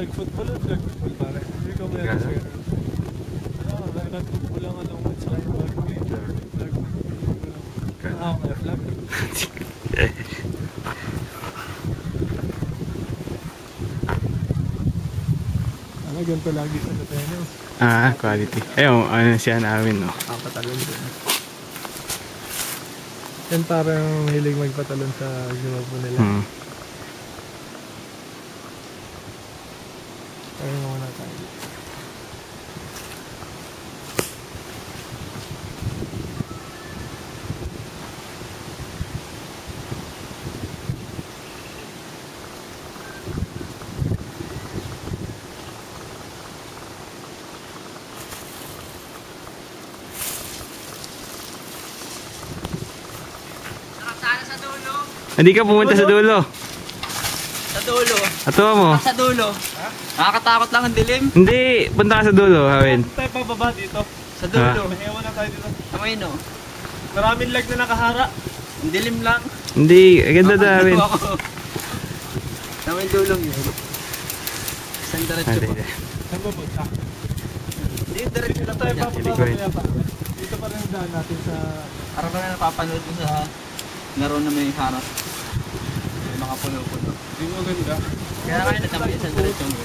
Nag-football o nag-football pare? Hindi ko meron siya. Nag-football lang alam mo sa yung bago eh. Nag-football lang. Ako kaya flag. Ganito lagi sa Natenos. Quality. Ayun, ano siya namin, no? Patalon din. Yan parang hilig magpatalon sa grupo nila. Ayun muna tayo. Hindi ka pumunta sa dulo. Sa dulo. Ato mo. Sa dulo. Ha? Nakakatakot lang ang dilim. Hindi, punta ka sa dulo, Hawin. Tayo pababa dito. Sa dulo. May ewan na tayo dito. Kamay no. Maraming lag na nakahara. Ang dilim lang. Hindi, ganda na, Hawin. Kamay dulong yun. Isang diretso pa. Saan ba punta? Hindi, diretso lang Tayo pa. pababa. Dito pa rin ang daan natin sa... Para ba na napapanood mo sa laro na may harap. May mga puno-puno. Hindi mo ganda. Kaya kaya natamay isang diretso mo.